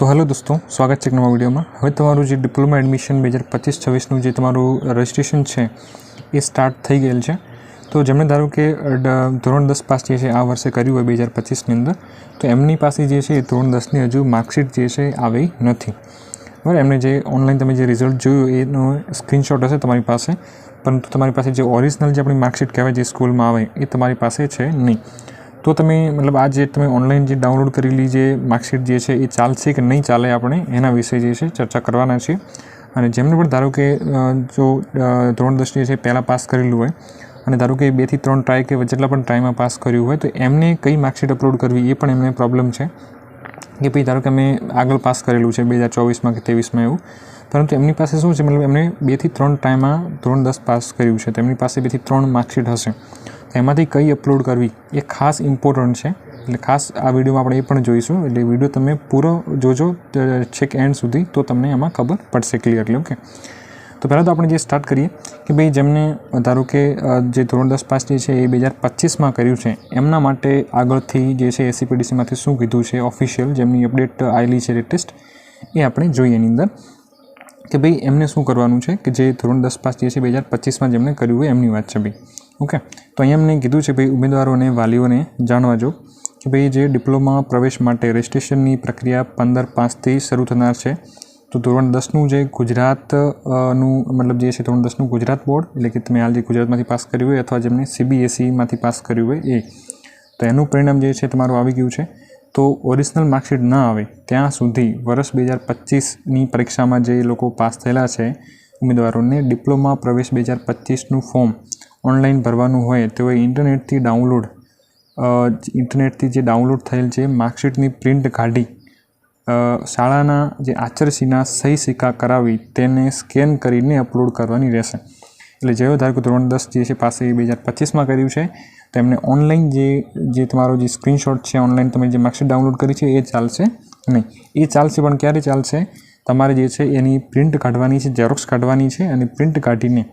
तो हेलो दोस्तों, स्वागत है एक नवा वीडियो में। हवे तमारू जे डिप्लोमा एडमिशन 2025-26 जे तमारू रजिस्ट्रेशन है ये स्टार्ट थई गયેલ છે। तो जेमणे धारो के ધોરણ 10 पास जे छे आ वर्षे कर्युं होय 2025 ની અંદર, तो एमनी पासे जे छे ધોરણ 10 ની हजू मार्कशीट जे छे आवी नथी। बराबर, एमने जे ऑनलाइन तमे जे रिजल्ट जोयुं एनो स्क्रीनशॉट हशे तमारी पासे, परंतु तमारी पासे जे ओरिजिनल जे आपणी मार्कशीट कहेवाय जे स्कूलमां आवे ए तमारी पासे छे नहीं। तो तमे मतलब आ जे तमे ऑनलाइन जे डाउनलॉड करेली जे मार्कशीट जे छे ए चालशे के नहीं चाले आपणे एना विषय जे छे चर्चा करवाना छीए। अने जेमने पण धारो के जो ધોરણ 10 जे छे पहेला पास करेલું होय अने धारो के 2 થી 3 ट्राय के जेटला पण टाइममां पास कर्युं होय तो एमने कई मार्कशीट अपलोड करवी ए पण एमने प्रॉब्लम छे कि भाई धारो के अमे आगळ पास करेલું છે 2024 માં કે 23 માં એવું, परंतु एमनी पासे शुं छे मतलब एमने 2 થી 3 टाइममां ધોરણ 10 पास कर्युं छे तो एमनी पासे 2 થી 3 मार्कशीट हशे। एमांथी कई अपलोड करवी ए खास इम्पोर्टન્ટ है, એટલે ખાસ આ વિડીયોમાં આપણે એ પણ જોઈશું, એટલે વિડીયો તમે પૂરો જોજો છેક એન્ડ સુધી તો તમને એમાં ખબર પડશે ક્લિયરલી। ઓકે, તો પહેલાં તો આપણે જે સ્ટાર્ટ કરીએ કે ભાઈ જેમને ધારો કે જે ધોરણ 10 પાસ જે છે એ 2025માં કર્યું છે એમના માટે આગળથી જે છે એસસીપીડીસીમાંથી શું કીધું છે ઓફિશિયલ જેમની અપડેટ આવેલી છે લેટેસ્ટ એ આપણે જોઈએ એની અંદર કે ભાઈ એમને શું કરવાનું છે કે જે ધોરણ 10 પાસ જે છે 2025માં જેમણે કર્યું હોય એમની વાત છે ભાઈ। ओके, तो अहीं अमने कीधुं छे भाई उम्मीदवारों ने वालीओने जाणवा जो कि भाई जे डिप्लोमा प्रवेश माटे रजिस्ट्रेशननी प्रक्रिया 15/5 थी शरू थनार छे। तो धोरण 10નું જે ગુજરાતનું मतलब जे छे ધોરણ 10નું ગુજરાત બોર્ડ એટલે કે તમે હાલ જે ગુજરાતમાંથી પાસ કર્યું હોય અથવા જેમને સીબીએસઈમાંથી પાસ કર્યું હોય એ, તો એનું પરિણામ જે છે તમારું આવી ગયું છે। તો ઓરિજિનલ માર્કશીટ ન આવે ત્યાં સુધી વર્ષ 2025ની પરીક્ષામાં જે લોકો પાસ થયેલા છે ઉમેદવારોને ડિપ્લોમા પ્રવેશ 2025નું ફોર્મ ऑनलाइन भरवानुं होय तो इंटरनेट थी डाउनलॉड थयेल छे मार्कशीटनी प्रिंट काढी शाळाना जे आचार्यश्रीना सही सिक्का करावी तेने स्केन करीने अपलोड करवानी रहेशे। એટલે જેવો ધારો કે ધોરણ 10 જે છે પાસે 2025માં કર્યું છે તો એમને ઓનલાઈન જે તમારો જે સ્ક્રીનશોટ છે ઓનલાઈન તમે જે માર્કશીટ ડાઉનલોડ કરી છે એ ચાલશે નહીં। એ ચાલશે પણ ક્યારે ચાલશે, તમારે જે છે એની પ્રિન્ટ કાઢવાની છે, ઝેરોક્સ કાઢવાની છે અને પ્રિન્ટ કાઢીને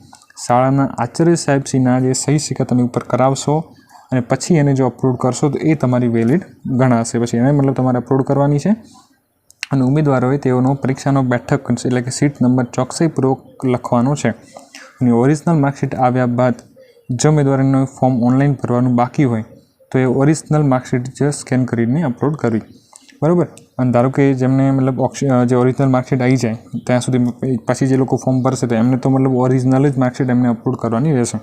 શાળાના આચાર્ય સાહેબશ્રીના જે સહી સિક્કા તમે ઉપર કરાવશો અને પછી એને જો અપલોડ કરશો તો એ તમારી વેલિડ ગણાશે। પછી એને મતલબ તમારે અપલોડ કરવાની છે અને ઉમેદવારોએ તેઓનો પરીક્ષાનો બેઠક એટલે કે સીટ નંબર ચોકસાઈપૂર્વક લખવાનો છે અને ઓરિજિનલ માર્કશીટ આવ્યા બાદ જો ઉમેદવારોનું ફોર્મ ઓનલાઈન ભરવાનું બાકી હોય તો એ ઓરિજિનલ માર્કશીટ જ સ્કેન કરીને અપલોડ કરવી। બરાબર, અને ધારો કે જેમને મતલબ જે ઓરિજિનલ માર્કશીટ આવી જાય ત્યાં સુધી પછી જે લોકો ફોર્મ ભરશે તો એમને તો મતલબ ઓરિજિનલ જ માર્કશીટ એમને અપલોડ કરવાની રહેશે।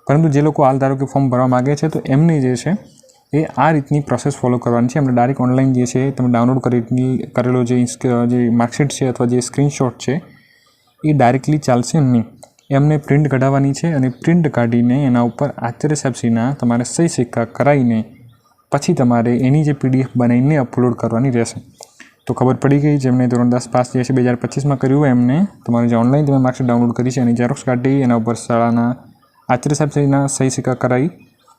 પરંતુ જે લોકો હાલ ધારો કે ફોર્મ ભરવા માગે છે તો એમની જે છે એ આ રીતની પ્રોસેસ ફોલો કરવાની છે। એમને ડાયરેક્ટ ઓનલાઈન જે છે તમે ડાઉનલોડ કરેલો જે માર્કશીટ છે અથવા જે સ્ક્રીનશોટ છે એ ડાયરેક્ટલી ચાલશે નહીં। એમને પ્રિન્ટ કઢાવવાની છે અને પ્રિન્ટ કાઢીને એના ઉપર આચાર્ય સાહેબશ્રીના તમારે સહી સિક્કા કરાવીને પછી તમારે એની જે પીડીએફ બનાવીને અપલોડ કરવાની રહેશે। તો ખબર પડી ગઈ, જેમને ધોરણ 10 પાસ જે છે 2025માં કર્યું હોય એમને તમારે જે ઓનલાઈન તમે માર્કશીટ ડાઉનલોડ કરી છે એની ઝેરોક્સ કાઢી એના ઉપર શાળાના આચાર્ય સાહેબશ્રીના સહી સિક્કા કરાવી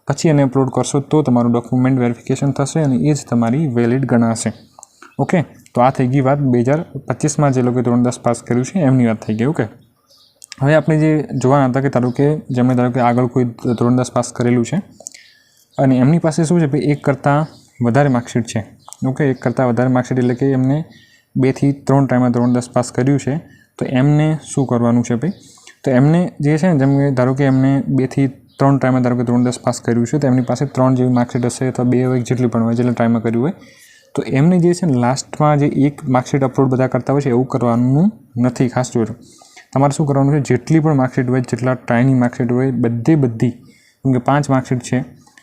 પછી એને અપલોડ કરશો તો તમારું ડોક્યુમેન્ટ વેરિફિકેશન થશે અને એ જ તમારી વેલિડ ગણાશે। ઓકે, તો આ થઈ ગઈ વાત 2025માં જે લોકોએ ધોરણ 10 પાસ કર્યું છે એમની વાત થઈ ગઈ। ઓકે, હવે આપણે જે જોવાના હતા કે જેમણે ધારો કે આગળ કોઈ ધોરણ 10 પાસ કરેલું છે અને એમની પાસે શું છે ભાઈ એક કરતાં વધારે માર્કશીટ છે। ઓકે, એક કરતાં વધારે માર્કશીટ એટલે કે એમને 2 થી 3 ટાઈમમાં ધોરણ 10 પાસ કર્યું છે તો એમને શું કરવાનું છે ભાઈ, તો એમને જે છે ને જેમ કે ધારો કે એમને 2 થી 3 ટાઈમમાં ધારો કે ધોરણ 10 પાસ કર્યું છે તો એમની પાસે 3 જેવી માર્કશીટ હશે અથવા 2 હોય જેટલી પણ હોય જેટલા ટાઈમમાં કર્યું હોય તો એમને જે છે ને લાસ્ટમાં જે એક માર્કશીટ અપલોડ બધા કરતા હોય છે એવું કરવાનું નથી। ખાસ જોજો, તમારે શું કરવાનું છે જેટલી પણ માર્કશીટ હોય જેટલા ટાઈમની માર્કશીટ હોય બધી કેમ કે 5 માર્કશીટ છે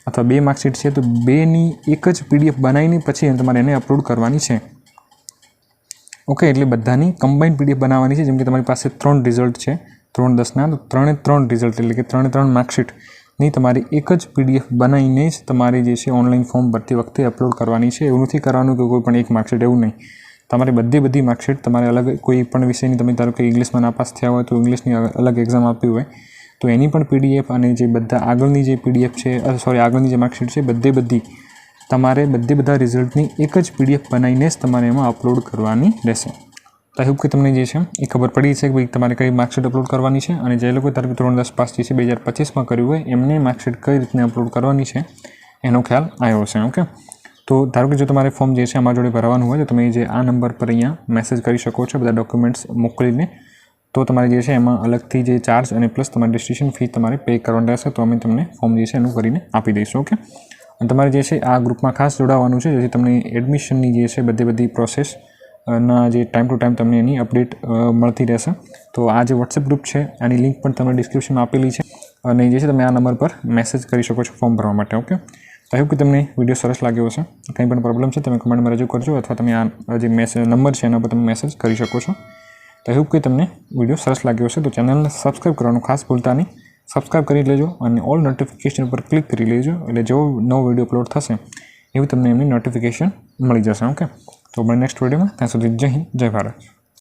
અથવા 2 માર્કશીટ છે તો 2ની એક જ પીડીએફ બનાવીને પછી તમારે એને અપલોડ કરવાની છે। ઓકે, એટલે બધાની કમ્બાઇન્ડ પીડીએફ બનાવવાની છે। જેમ કે તમારી પાસે 3 રિઝલ્ટ છે ધોરણ 10ના તો 3 રિઝલ્ટ એટલે કે 3 માર્કશીટની તમારી એક જ પીડીએફ બનાવીને જ તમારે જે છે ઓનલાઈન ફોર્મ ભરતી વખતે અપલોડ કરવાની છે। એવું નથી કરવાનું કે કોઈ પણ એક માર્કશીટ, એવું નહીં, તમારે બધી માર્કશીટ તમારે અલગ કોઈ પણ વિષયની તમે ધારો કે ઇંગ્લિશમાં નાપાસ થયા હોય તો ઇંગ્લિશની અલગ એક્ઝામ આપી હોય તો એની પણ પીડીએફ અને જે બધા આગળની જે પીડીએફ છે આગળની જે માર્કશીટ છે બધી તમારે બધા રિઝલ્ટની એક જ પીડીએફ બનાવીને જ તમારે એમાં અપલોડ કરવાની રહેશે। તો આઈ હોપ કે તમને જે છે એ ખબર પડી છે કે ભાઈ તમારે કઈ માર્કશીટ અપલોડ કરવાની છે અને જે લોકો ધારો કે ધોરણ 10 પાસ જે છે 2025માં કર્યું હોય એમને માર્કશીટ કઈ રીતને અપલોડ કરવાની છે એનો ખ્યાલ આવ્યો છે। ઓકે, તો ધારો કે જો તમારે ફોર્મ જે છે અમારા જોડે ભરવાનું હોય તો તમે જે આ નંબર પર અહીંયા મેસેજ કરી શકો છો બધા ડોક્યુમેન્ટ્સ મોકલીને. તો તમારે જે છે એમાં અલગથી જે ચાર્જ અને પ્લસ તમારી રજિસ્ટ્રેશન ફી તમારે પે કરવાની રહેશે. તો અમે તમને ફોર્મ જે છે એનું કરીને આપી દઈશું. ઓકે, અને તમારે જે છે આ ગ્રુપમાં ખાસ જોડાવાનું છે, જેથી તમને એડમિશનની જે છે બધી પ્રોસેસ ના જે ટાઈમ ટુ ટાઈમ તમને એની અપડેટ મળતી રહેશે. તો આ જે વોટ્સએપ ગ્રુપ છે આની લિંક પણ તમને ડિસ્ક્રિપ્શનમાં આપેલી છે, અને જે છે તમે આ નંબર પર મેસેજ કરી શકો છો ફોર્મ ભરવા માટે. ઓકે, તો આઈ હોપ કે તમને વિડીયો સરસ લાગ્યો હશે. કંઈ પણ પ્રોબ્લેમ છે તમે કમેન્ટમાં રજૂ કરજો, અથવા તમે આ જે નંબર છે એના પર તમે મેસેજ કરી શકો છો. તો આઈ હોપ કે તમને વિડીયો સરસ લાગ્યો હશે. તો ચેનલને સબસ્ક્રાઈબ કરવાનું ખાસ ભૂલતા નહીં. સબસ્ક્રાઈબ કરી લેજો અને ઓલ નોટિફિકેશન પર ક્લિક કરી લેજો, એટલે જેવો નવો વિડીયો અપલોડ થશે એવું તમને એમની નોટિફિકેશન મળી જશે. ઓકે, તો આપણે નેક્સ્ટ વિડીયોમાં. ત્યાં સુધી જય હિન્દ, જય ભારત.